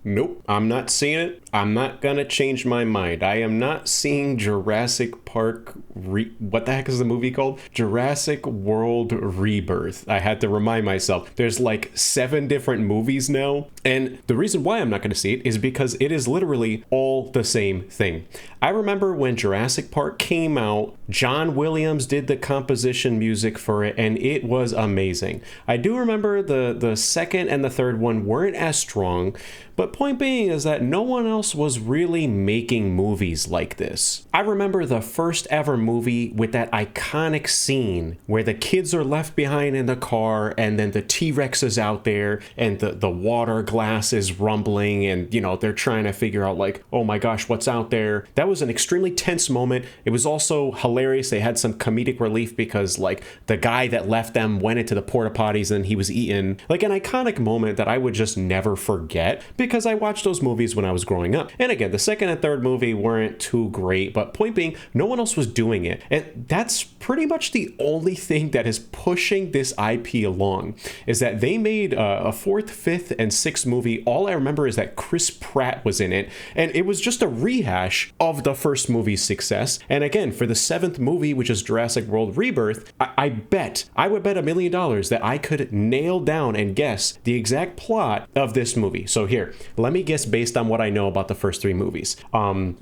Nope, I'm not seeing it. I'm not gonna change my mind. I am not seeing Jurassic Park. What the heck is the movie called? Jurassic World Rebirth. I had to remind myself. There's like 7 different movies now, and the reason why I'm not gonna see it is because it is literally all the same thing. I remember when Jurassic Park came out, John Williams did the composition music for it, and it was amazing. I do remember the second and the third one weren't as strong, but point being is that no one else was really making movies like this. I remember the first ever movie with that iconic scene where the kids are left behind in the car and then the T-Rex is out there and the water glass is rumbling and, you know, they're trying to figure out like, oh my gosh, what's out there? That was an extremely tense moment. It was also hilarious. They had some comedic relief because like the guy that left them went into the porta potties and he was eaten. Like an iconic moment that I would just never forget because I watched those movies when I was growing up. And again, the second and third movie weren't too great, but point being, no one else was doing it. And that's pretty much the only thing that is pushing this IP along, is that they made a 4th, 5th, and 6th movie. All I remember is that Chris Pratt was in it, and it was just a rehash of the first movie's success. And again, for the 7th movie, which is Jurassic World Rebirth, I would bet $1 million that I could nail down and guess the exact plot of this movie. So here, let me guess based on what I know about the first 3 movies.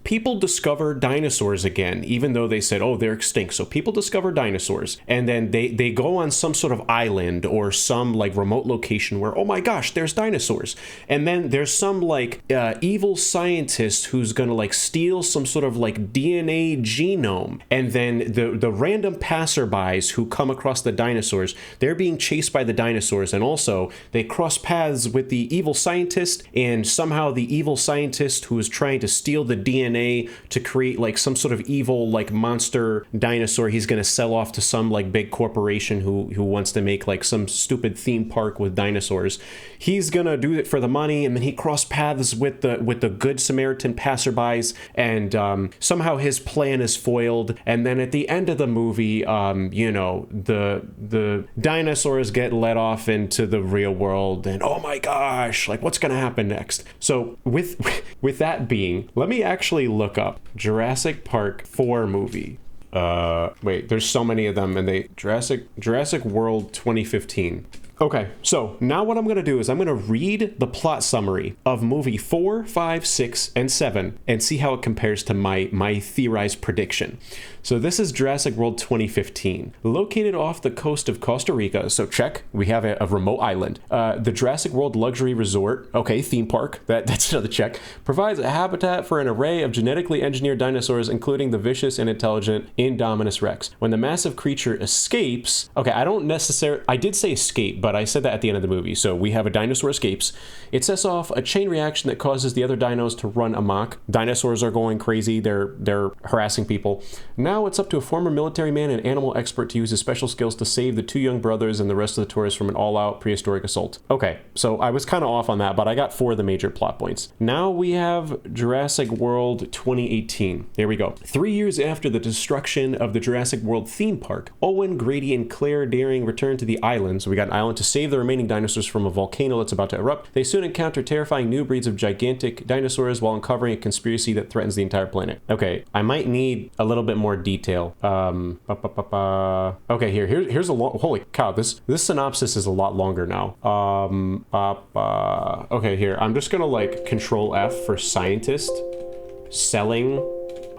People discover dinosaurs again, even though they said, oh, they're extinct. So people discover dinosaurs, and then they go on some sort of island or some like remote location where, oh my gosh, there's dinosaurs. And then there's some like evil scientist who's gonna like steal some sort of like DNA genome. And then the random passerbys who come across the dinosaurs, they're being chased by the dinosaurs. And also they cross paths with the evil scientist, and somehow the evil scientist who is trying to steal the DNA to create like some sort of evil like monster dinosaur, he's going to sell off to some like big corporation who wants to make like some stupid theme park with dinosaurs. He's going to do it for the money, and then he cross paths with the good Samaritan passerbys, and somehow his plan is foiled. And then at the end of the movie, you know, the dinosaurs get let off into the real world, and oh my gosh, like what's going to happen next? So with that being, let me actually look up Jurassic Park 4 movie. Wait, there's so many of them, and Jurassic World 2015. Okay, so now what I'm going to do is I'm going to read the plot summary of movie 4, 5, 6, and 7 and see how it compares to my theorized prediction. So this is Jurassic World 2015. Located off the coast of Costa Rica, so check, we have a remote island. The Jurassic World Luxury Resort, okay, theme park, that's another check, provides a habitat for an array of genetically engineered dinosaurs, including the vicious and intelligent Indominus Rex. When the massive creature escapes, okay, I did say escape, but I said that at the end of the movie. So we have a dinosaur escapes. It sets off a chain reaction that causes the other dinos to run amok. Dinosaurs are going crazy. They're harassing people. Now it's up to a former military man and animal expert to use his special skills to save the 2 young brothers and the rest of the tourists from an all-out prehistoric assault. Okay, so I was kind of off on that, but I got 4 of the major plot points. Now we have Jurassic World 2018. There we go. 3 years after the destruction of the Jurassic World theme park, Owen, Grady, and Claire Daring return to the island. So we got an island to save the remaining dinosaurs from a volcano that's about to erupt. They soon encounter terrifying new breeds of gigantic dinosaurs while uncovering a conspiracy that threatens the entire planet. Okay, I might need a little bit more detail. Okay, here's a long, holy cow, this synopsis is a lot longer now. Okay, here, I'm just gonna like Control F for scientist, selling.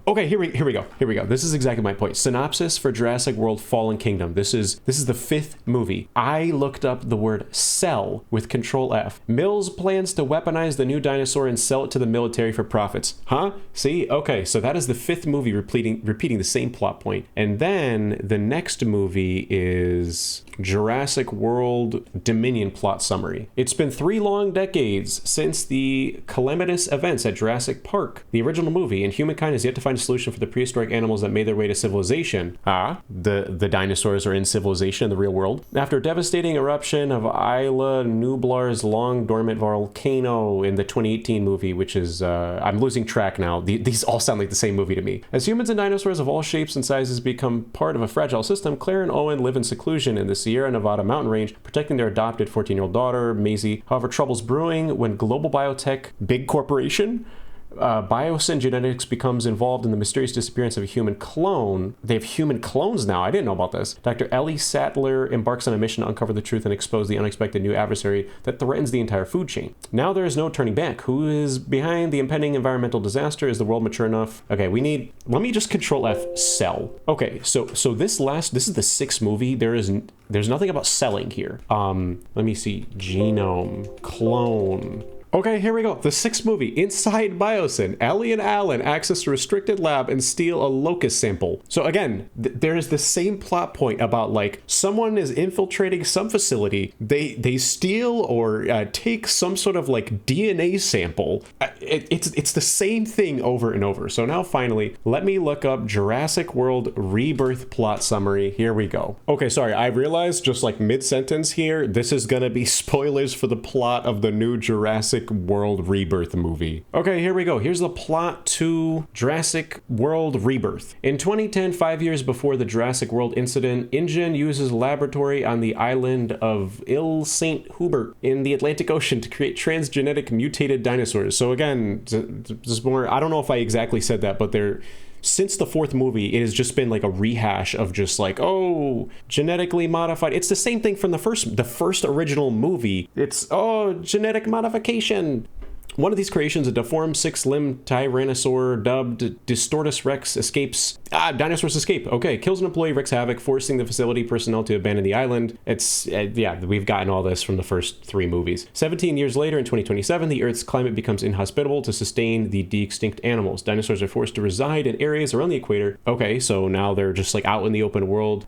Okay, here we go. This is exactly my point. Synopsis for Jurassic World Fallen Kingdom. This is the 5th movie. I looked up the word sell with Control F. Mills plans to weaponize the new dinosaur and sell it to the military for profits. Huh? See? Okay, so that is the 5th movie repeating the same plot point. And then the next movie is Jurassic World Dominion plot summary. It's been 3 long decades since the calamitous events at Jurassic Park, the original movie, and humankind has yet to find find a solution for the prehistoric animals that made their way to civilization. The dinosaurs are in civilization in the real world. After a devastating eruption of Isla Nublar's long dormant volcano in the 2018 movie, which is, I'm losing track now. These all sound like the same movie to me. As humans and dinosaurs of all shapes and sizes become part of a fragile system, Claire and Owen live in seclusion in the Sierra Nevada mountain range, protecting their adopted 14-year-old daughter, Maisie. However, trouble's brewing when global biotech, big corporation, Biosyn Genetics becomes involved in the mysterious disappearance of a human clone. They have human clones now. I didn't know about this. Dr. Ellie Sattler embarks on a mission to uncover the truth and expose the unexpected new adversary that threatens the entire food chain. Now there is no turning back. Who is behind the impending environmental disaster? Is the world mature enough? Okay, let me just Control F, sell. Okay, so this is the 6th movie. There's nothing about selling here. Let me see. Genome, clone. Okay, here we go. The 6th movie, Inside Biosyn. Ellie and Alan access a restricted lab and steal a locust sample. So again, there is the same plot point about like someone is infiltrating some facility. They steal or take some sort of like DNA sample. It's the same thing over and over. So now finally, let me look up Jurassic World Rebirth plot summary. Here we go. Okay, sorry, I realized just like mid-sentence here, this is gonna be spoilers for the plot of the new Jurassic World Rebirth movie. Okay, here we go. Here's the plot to Jurassic World Rebirth. In 2010, 5 years before the Jurassic World incident, InGen uses a laboratory on the island of Ile Saint Hubert in the Atlantic Ocean to create transgenic mutated dinosaurs. So again, just more, I don't know if I exactly said that, but since the 4th movie, it has just been like a rehash of just like, oh, genetically modified. It's the same thing from the first original movie. It's, oh, genetic modification. One of these creations, a deformed 6-limbed tyrannosaur dubbed Distortus Rex, escapes. Dinosaurs escape. Okay, kills an employee, wreaks havoc, forcing the facility personnel to abandon the island. It's, yeah, we've gotten all this from the first 3 movies. 17 years later, in 2027, the Earth's climate becomes inhospitable to sustain the de-extinct animals. Dinosaurs are forced to reside in areas around the equator. Okay, so now they're just like out in the open world,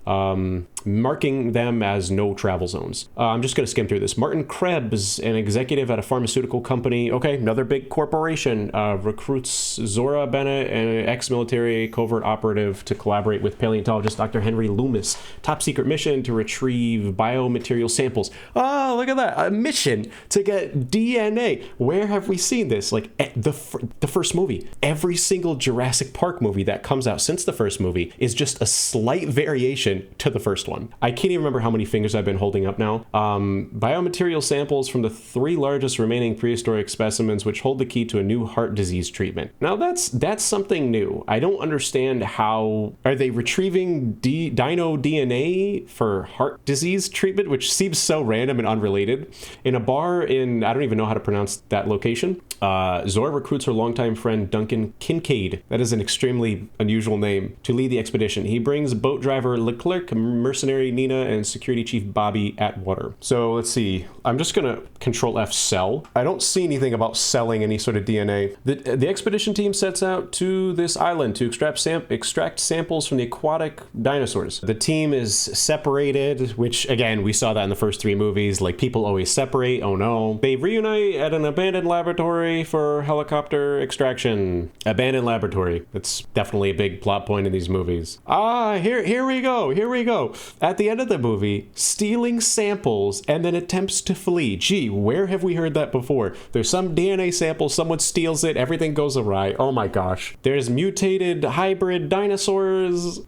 marking them as no travel zones. I'm just going to skim through this. Martin Krebs, an executive at a pharmaceutical company. Okay, another big corporation, recruits Zora Bennett, an ex-military covert operative, to collaborate with paleontologist Dr. Henry Loomis. Top secret mission to retrieve biomaterial samples. Oh, look at that. A mission to get DNA. Where have we seen this? Like the first movie. Every single Jurassic Park movie that comes out since the first movie is just a slight variation to the first one. I can't even remember how many fingers I've been holding up now. Biomaterial samples from the 3 largest remaining prehistoric specimens, which hold the key to a new heart disease treatment. Now that's something new. I don't understand how are they retrieving dino DNA for heart disease treatment, which seems so random and unrelated. In a bar in, I don't even know how to pronounce that location, Zora recruits her longtime friend Duncan Kincaid, that is an extremely unusual name, to lead the expedition. He brings boat driver Leclerc, mercenary Nina, and security chief Bobby Atwater. So let's see. I'm just gonna Control F, sell. I don't see anything about selling any sort of DNA. The expedition team sets out to this island to extract samples from the aquatic dinosaurs. The team is separated, which again, we saw that in the first 3 movies. Like, people always separate. Oh no. They reunite at an abandoned laboratory for helicopter extraction. Abandoned laboratory. That's definitely a big plot point in these movies. Here we go. At the end of the movie, stealing samples and then attempts to flee. Gee, where have we heard that before? There's some DNA sample, someone steals it, everything goes awry. Oh my gosh. There's mutated hybrid dinosaurs.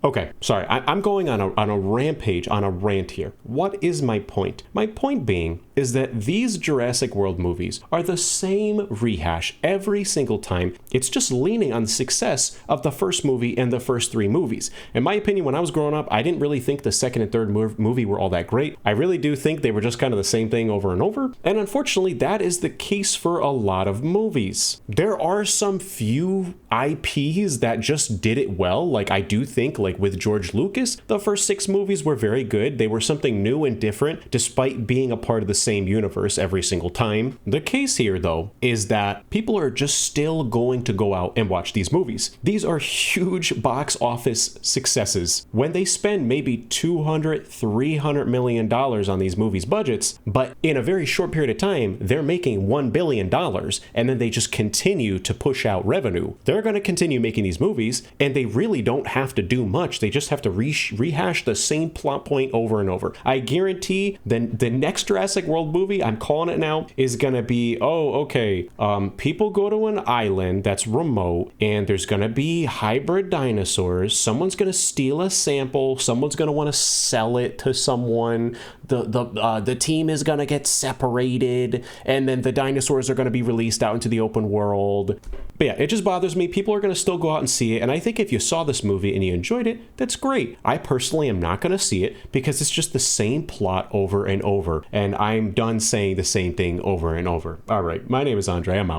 Okay, sorry, I'm going on a rampage, on a rant here. What is my point? My point being is that these Jurassic World movies are the same rehash every single time. It's just leaning on the success of the first movie and the first 3 movies. In my opinion, when I was growing up, I didn't really think the second and third movie were all that great. I really do think they were just kind of the same thing over and over. And unfortunately, that is the case for a lot of movies. There are some few IPs that just did it well. Like, I do think, like with George Lucas, the first 6 movies were very good. They were something new and different, despite being a part of the same universe every single time. The case here, though, is that people are just still going to go out and watch these movies. These are huge box office successes. When they spend maybe $200-300 million on these movies' budgets, but in a very short period of time, they're making $1 billion, and then they just continue to push out revenue. They're going to continue making these movies, and they really don't have to do much. They just have to rehash the same plot point over and over. I guarantee the next Jurassic World movie, I'm calling it now, is going to be, people go to an island that's remote, and there's going to be hybrid dinosaurs. Someone's going to steal a sample. Someone's going to want to sell it to someone. The team is going to get separated, and then the dinosaurs are going to be released out into the open world. But yeah, it just bothers me. People are going to still go out and see it, and I think if you saw this movie and you enjoyed it, that's great. I personally am not going to see it because it's just the same plot over and over, and I'm done saying the same thing over and over. All right, my name is Andre. I'm out.